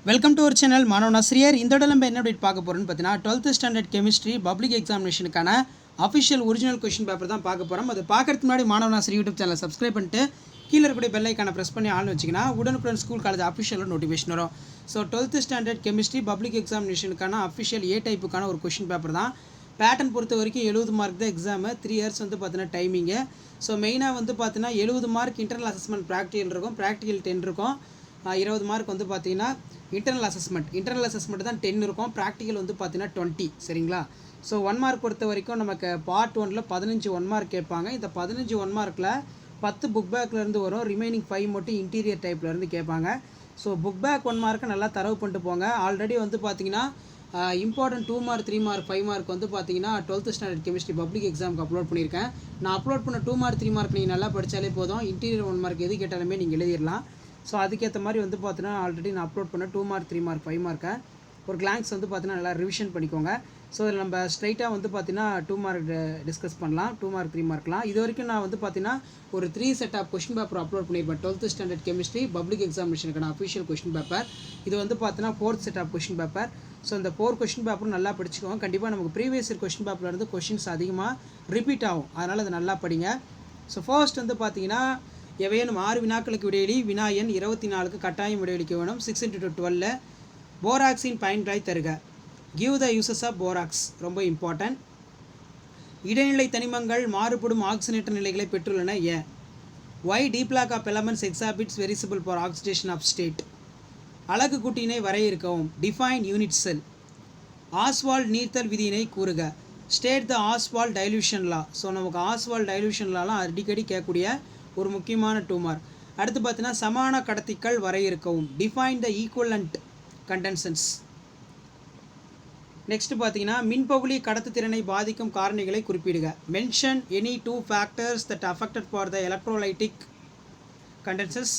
Welcome to our channel மாணவ ஆசிரியர். இந்த இடம் நம்ம என்ன அப்டேட் பார்க்க போகிறோம்னு பார்த்தீங்கன்னா 12th ஸ்டாண்டர்ட் கெமிஸ்ட்ரி பப்ளிக் எக்ஸாமினேஷனுக்கான அஃபிஷியல் ஒரிஜினல் கொஷின் பேப்பர் தான் பார்க்க போகிறோம். அது பார்க்கறதுக்கு முன்னாடி மாணவ ஆசிரியர் யூடியூப் சேனலை சப்ஸ்கிரைப் பண்ணிட்டு கீழே இருக்கக்கூடிய பெல் ஐக்கானை ப்ரெஸ் பண்ணி ஆன் வச்சிங்கன்னா உடனுக்குடன் ஸ்கூல் காலேஜ் அஃபிஷியலாக நோட்டிஃபிகேஷன் வரும். So 12th standard chemistry public எக்ஸாமினேஷனுக்கான அஃபிஷியல் ஏ டைப்புக்கான ஒரு கொஷின் பேப்பர் தான். பேட்டர்ன் பொறுத்த வரைக்கும் 70 மார்க் தான் எக்ஸாமு. 3 இயர்ஸ் வந்து பார்த்தீங்கன்னா டைமிங்கு. ஸோ மெயினாக வந்து பார்த்தீங்கன்னா 70 மார்க் இன்டர்னல் அசஸ்மெண்ட் ப்ராக்டிகல் இருக்கும், ப்ராக்டிகல் 10 இருக்கும். 20 மார்க் வந்து பார்த்தீங்கன்னா இன்டர்னல் அசஸ்மெண்ட் தான் 10 இருக்கும், ப்ராக்டிக்கல் வந்து பார்த்தீங்கன்னா 20. சரிங்களா? ஸோ 1 மார்க் பொறுத்த வரைக்கும் நமக்கு பார்ட் 1ல் 15 1 மார்க் கேட்பாங்க. இந்த 15 1 மார்க்கில் 10 புக் பேக்லேருந்து வரும், ரிமைனிங் 5 மட்டும் இன்டீரியர் டைப்லேருந்து கேட்பாங்க. ஸோ புக் பேக் 1 மார்க்கை நல்லா தரவு பண்ணிட்டு போங்க. ஆல்ரெடி வந்து பார்த்தீங்கன்னா இம்பார்ட்டன்ட் 2 மார்க் 3 மார்க் 5 மார்க் வந்து பார்த்தீங்கன்னா 12th ஸ்டாண்டர்ட் கெமிஸ்ட்ரி பப்ளிக் எக்ஸாமுக்கு அப்லோட் பண்ணியிருக்கேன். நான் அப்லோட் பண்ண 2 மார்க் 3 மார்க் நீங்கள் நல்லா படித்தாலே போதும். இன்டீரியர் 1 மார்க் எது கேட்டாலுமே நீங்கள் எழுதிடலாம். ஸோ அதுக்கேற்ற மாதிரி வந்து பார்த்தீங்கன்னா ஆல்ரெடி நான் அப்லோட் பண்ண 2 மார்க் 3 மார்க் 5 மார்க்கை ஒரு கிளான்ஸ் வந்து பார்த்தீங்கன்னா நல்லா ரிவிஷன் பண்ணிக்கோங்க. ஸோ இதில் நம்ம ஸ்ட்ரைட்டாக வந்து பார்த்தீங்கன்னா 2 மார்க் டிஸ்கஸ் பண்ணலாம், 2 மார்க் 3 மார்க்லாம். இது வரைக்கும் நான் வந்து பார்த்தீங்கன்னா ஒரு 3 set of question paper upload பண்ணியிருப்பேன். 12th ஸ்டாண்டர்ட் கெமிஸ்ட்ரி பப்ளிக் எக்ஸாமினேஷனுக்கான அஃபிஷியல் கொஷின் பேப்பர். இது வந்து பார்த்தீங்கன்னா 4th set of question paper. So இந்த 4 கொஷின் பேப்பரும் நல்லா படிச்சுக்கோங்க. கண்டிப்பாக நமக்கு ப்ரீவியஸ் இயர் கொஷின் பேப்பர்லேருந்து கொஷின்ஸ் அதிகமாக ரிப்பீட் ஆகும், அதனால் அதை நல்லா படிங்க. ஸோ ஃபர்ஸ்ட் வந்து பார்த்தீங்கன்னா எவையேனும் 6 வினாக்களுக்கு இடைவெளி வினா எண் 24க்கு கட்டாயம் இடைவெளிக்க வேணும். 6 × 12 போராக்ஸின் பயன்களை தருக. Give the uses of borax, ரொம்ப இம்பார்ட்டன்ட். இடைநிலை தனிமங்கள் மாறுபடும் ஆக்சிஜனேற்ற நிலைகளை பெற்றுள்ளன. ஏன்? Why d block of elements exhibits variable for oxidation of state. அலகு கூட்டினை வரையறுக்கவும். Define unit cell. ஆஸ்வால்ட் நீர்த்தல் விதியினை கூறுக. State the Ostwald dilution law. So நமக்கு ஆஸ்வால்ட் டைல்யூஷன் லாலாம் அடிக்கடி கேட்கக்கூடிய ஒரு முக்கியமான 2 மார்க். அடுத்து பார்த்தீங்கன்னா சமான கடத்திகள் வரையறுக்கவும். Define the equivalent conductances. Next பார்த்தீங்கன்னா மின்பகுளி கடத்து திறனை பாதிக்கும் காரணிகளை குறிப்பிடுக. Mention any 2 factors that affected for the electrolytic conductances.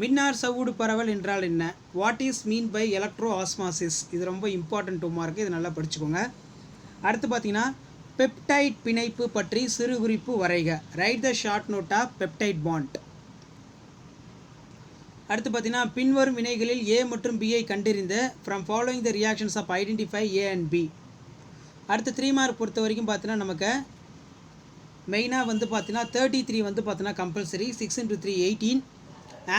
மின்னார் சவுடு பரவல் என்றால் என்ன? What is mean by electro osmosis. இது ரொம்ப இம்பார்ட்டன்ட் 2 மார்க், இது நல்லா படிச்சுக்கோங்க. அடுத்து பார்த்தீங்கன்னா பெப்டைட் பிணைப்பு பற்றி சிறு குறிப்பு வரைக. Write the short note of peptide bond. அடுத்து பார்த்தீங்கன்னா பின்வரும் வினைகளில் ஏ மற்றும் பியை கண்டறிந்து from following the reactions of identify A and B. அடுத்து 3 மார்க் பொறுத்த வரைக்கும் பார்த்தீங்கன்னா நமக்கு மெயினாக வந்து பார்த்தீங்கன்னா 33 வந்து பார்த்தீங்கன்னா compulsory. 6 × 3 18.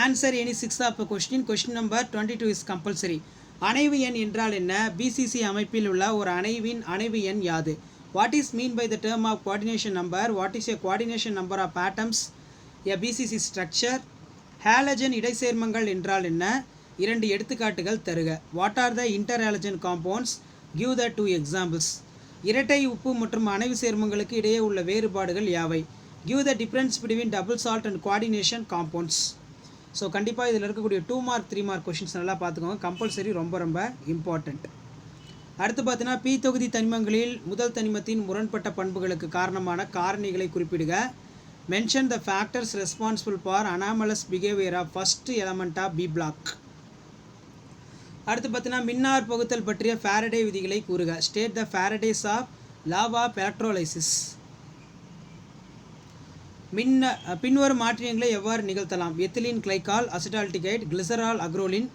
Answer any 6 of question. Question number 22 is compulsory. அணைவு எண் என்றால் என்ன? பிசிசி அமைப்பில் உள்ள ஒரு அணைவின் அணைவு எண் யாது? What is mean by the term of coordination number? What is a coordination number of atoms? A BCC structure. Halogen இடைச்சேர்மங்கள் என்றால் என்ன? 2 எடுத்துக்காட்டுகள் தருக. What are the interhalogen compounds? Give the 2 examples. இரட்டை உப்பு மற்றும் அணைவு சேர்மங்களுக்கு இடையே உள்ள வேறுபாடுகள் யாவை? Give the difference between double salt and coordination compounds. So கண்டிப்பாக இதில் இருக்கக்கூடிய 2 மார்க் 3 மார்க் கொஷின்ஸ் நல்லா பார்த்துக்கோங்க. கம்பல்சரி ரொம்ப இம்பார்ட்டண்ட். அடுத்து பார்த்தீங்கன்னா பி தொகுதி தனிமங்களில் முதல் தனிமத்தின் முரண்பட்ட பண்புகளுக்கு காரணமான காரணிகளை குறிப்பிடுக. Mention the factors responsible for anomalous behaviour of first element of p block. அடுத்து பார்த்தீங்கன்னா மின்னார் பகுத்தல் பற்றிய ஃபாரடே விதிகளை கூறுக. State the Faraday's of law of electrolysis. பின்வரும் மாற்றியங்களை எவ்வாறு நிகழ்த்தலாம்? Ethylene glycol, acetaldehyde, glycerol, acrolein.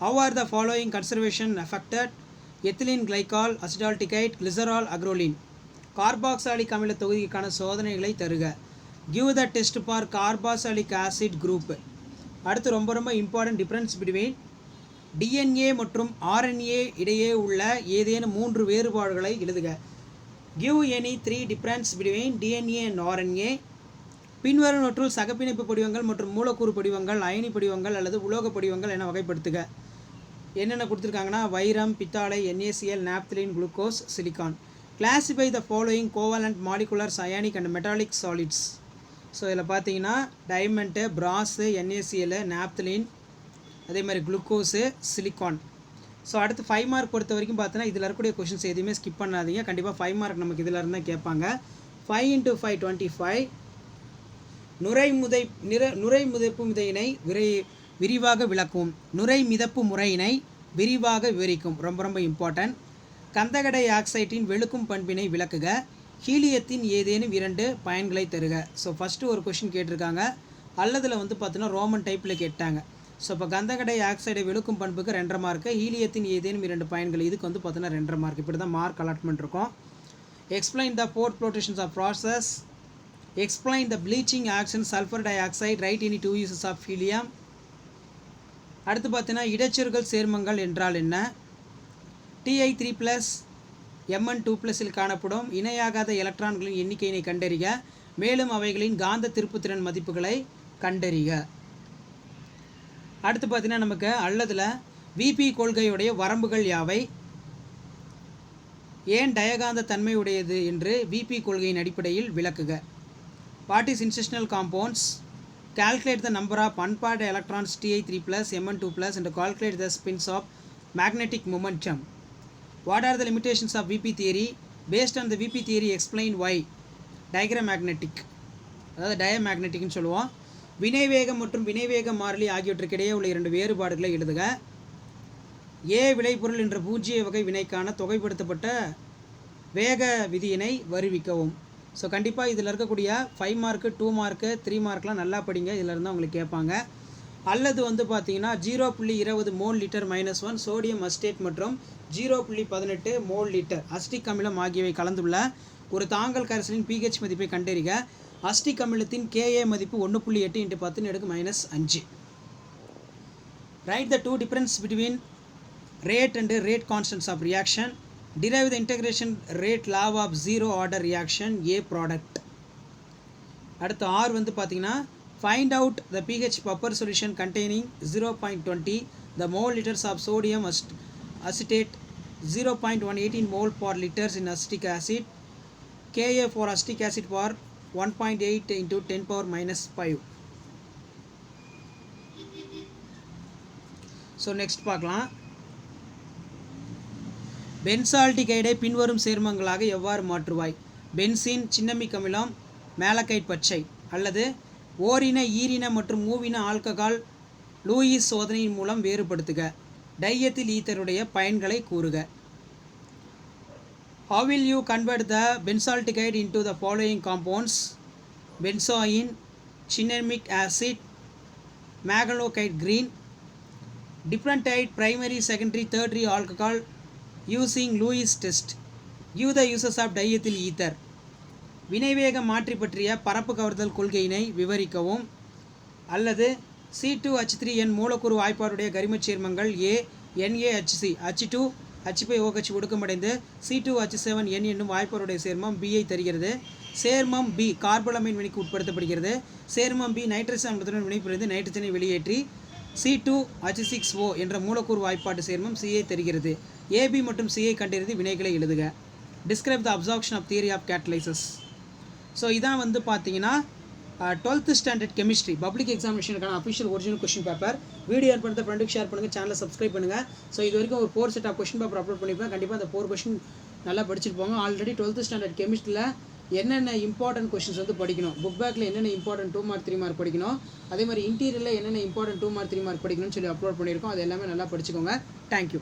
How are the following conservation affected? Ethylene glycol, acetaldehyde, glycerol, acrolein. Carboxylic அமில தொகுதிக்கான சோதனைகளை தருக. Give the test for carboxylic acid group. அடுத்து ரொம்ப இம்பார்ட்டன்ட் டிஃப்ரென்ஸ் பிட்வீன் டிஎன்ஏ மற்றும் ஆர்என்ஏ இடையே உள்ள ஏதேனும் 3 வேறுபாடுகளை எழுதுக. Give any 3 difference between DNA and RNA. பின்வருவனவற்றுள் சகப்பிணைப்பு படிவங்கள் மற்றும் மூலக்கூறு படிவங்கள், அயனி படிவங்கள் அல்லது உலோக படிவங்கள் என வகைப்படுத்துக. என்னென்ன கொடுத்துருக்காங்கன்னா வைரம், பித்தாளை, NaCl, naphthalene, glucose, silicon. Classify the following covalent moleculars ionic and metallic solids. So இதில் பார்த்தீங்கன்னா டைமண்ட்டு, பிராஸு, NaCl, நாப்தலின், அதே மாதிரி குளுக்கோஸு, சிலிக்கான். ஸோ அடுத்து 5 மார்க் பொறுத்த வரைக்கும் பார்த்தீங்கன்னா இதில் இருக்கக்கூடிய கொஷின்ஸ் எதுவுமே ஸ்கிப் பண்ணாதீங்க. கண்டிப்பாக 5 மார்க் நமக்கு இதில் இருந்தால் கேட்பாங்க. 5 × 5 25. நுரை மிதப்பு முறையினை விரிவாக விளக்கும். நுரை மிதப்பு முறையினை விரிவாக விவரிக்கும், ரொம்ப இம்பார்ட்டன்ட். கந்தக டை ஆக்சைட்டின் வெளுக்கும் பண்பினை விளக்குக. ஹீலியத்தின் ஏதேனும் 2 பயன்களை தருக. ஸோ ஃபஸ்ட்டு ஒரு கொஷின் கேட்டிருக்காங்க, அல்லதில் வந்து பார்த்தீங்கன்னா ரோமன் டைப்பில் கேட்டாங்க. ஸோ இப்போ கந்தக டை ஆக்சைடை வெளுக்கும் பண்புக்கு 2.5 மார்க்கு, ஹீலியத்தின் ஏதேனும் 2 பயன்கள் இதுக்கு வந்து பார்த்தீங்கன்னா 2.5 மார்க். இப்படி தான் மார்க் அலாட்மெண்ட் இருக்கும். Explain the froth floatations of process, explain the bleaching action sulphur dioxide, write any 2 uses of helium. அடுத்து பார்த்தீங்கன்னா இடைச்செருகல் சேர்மங்கள் என்றால் என்ன, Ti3+ Mn2+ காணப்படும் இணையாகாத எலக்ட்ரான்களின் எண்ணிக்கையினை கண்டறிக, மேலும் அவைகளின் காந்த திருப்புத்திறன் மதிப்புகளை கண்டறிக. அடுத்து பார்த்தீங்கன்னா நமக்கு அல்லதுல விபி கொள்கையுடைய வரம்புகள் யாவை, ஏன் டயகாந்த தன்மை உடையது என்று விபி கொள்கையின் அடிப்படையில் விளக்குக. What is interstitial compounds, calculate the number of unpaired electrons Ti3+ Mn2+ and calculate the spins of magnetic momentum. What are the limitations of VP theory? Based on the VP theory, explain why. Diagramagnetic, அதாவது டயமேக்னெட்டிக்னு சொல்லுவோம். வினைவேகம் மற்றும் வினைவேக மாறிலி ஆகியவற்றுக்கிடையே உள்ள 2 வேறுபாடுகளை எழுதுக. ஏ விளைபொருள் என்ற பூஜ்ஜிய வகை வினைக்கான தொகைப்படுத்தப்பட்ட வேக விதியினை வருவிக்கவும். ஸோ கண்டிப்பாக இதில் இருக்கக்கூடிய 5 மார்க்கு 2 மார்க்கு 3 மார்க்லாம் நல்லா படிங்க, இதில் இருந்தால் உங்களுக்கு கேட்பாங்க. அல்லது வந்து பார்த்தீங்கன்னா 0.20 மோல் லிட்டர் -1 சோடியம் அஸ்டேட் மற்றும் 0.18 மோல் லிட்டர் அஸ்டிக் அமிலம் ஆகியவை கலந்துள்ள ஒரு தாங்கல் கரைசலின் pH மதிப்பை கண்டறிக. அஸ்டிக் அமிலத்தின் Ka மதிப்பு 1.8 × 10⁻⁵. Write the 2 difference between rate and rate constants of reaction. Derive the integration rate law of zero order reaction A product. அடுத்து R வந்து பார்த்தீங்கன்னா find out the pH proper solution containing 0.20 the mole liters of sodium acetate, 0.118 mole per liters in acetic acid, Ka for acetic acid for 1.8 × 10⁻⁵. So next பார்க்கலாம். பென்சால்டிகைடை பின்வரும் சேர்மங்களாக எவ்வாறு மாற்றுவாய். Benzene cinnamic அமிலம், மேலக்கைட் பச்சை. அல்லது ஓரின ஈரின மற்றும் மூவின ஆல்கஹால் லூயிஸ் சோதனையின் மூலம் வேறுபடுத்துக. டையத்தில் ஈத்தருடைய பயன்களை கூறுக. How will you convert the benzaldehyde into the following compounds? Benzoin, cinnamic acid, megalokite green. Differentiate primary, secondary, tertiary alcohol using Lewis test. Give the uses of diethyl ether. வினைவேக மாற்றி பற்றிய பரப்பு கவர்தல் கொள்கையினை விவரிக்கவும். அல்லது C2H3N மூலக்கூறு வாய்ப்பாடுடைய கரிமச் சேர்மங்கள் A NaHC H2 H5OH ஒடுக்கமடைந்து C2H7N என்னும் வாய்ப்பாடுடைய சேர்மம் B ஐ தருகிறது. சேர்மம் B கார்போலமைன் வினைக்கு உட்படுத்தப்படுகிறது. சேர்மம் B நைட்ரஜன் அமிலத்துடன் வினைபுரிந்து நைட்ரஜனை வெளியேற்றி C2H6O என்ற மூலக்கூறு வாய்ப்பாடு சேர்மம் C ஐ தருகிறது. AB மற்றும் C ஐ கண்டறிந்து வினைகளை எழுதுக. Describe the absorption of theory of catalysis. So இதான் வந்து பார்த்தீங்கன்னா 12th ஸ்டாண்டர்ட் கெமிஸ்ட்ரி பப்ளிக் எக்ஸாமினேஷனுக்கான official original question paper. Video ஏர் பண்ணுறது ஃப்ரெண்டுக்கு ஷேர் பண்ணுங்கள், சேனலை சப்ஸ்கிரைப் பண்ணுங்கள். ஸோ இது வரைக்கும் ஒரு 4 set of question paper upload பண்ணியிருப்பேன். கண்டிப்பாக அந்த 4 கொஸ்டின் நல்லா படிச்சுட்டு போங்க. ஆல்ரெடி 12th ஸ்டாண்டர்ட் கெமிஸ்ட்ரியில் என்னென்ன இம்பார்ட்டன்ட் கொஸ்டின்ஸ் வந்து படிக்கணும், புக் பேக்கில் என்னென்ன இம்பார்ட்டன்ட் 2 மார்க் 3 மார்க் படிக்கணும், அதே மாதிரி இன்டீரியரில் என்னென்ன இம்பார்ட்டன்ட் 2 மார்க் 3 மார்க் படிக்கணும்னு சொல்லி அப்லோட் பண்ணியிருக்கோம். அது எல்லாமே நல்லா படிச்சுக்கோங்க. தேங்க்யூ.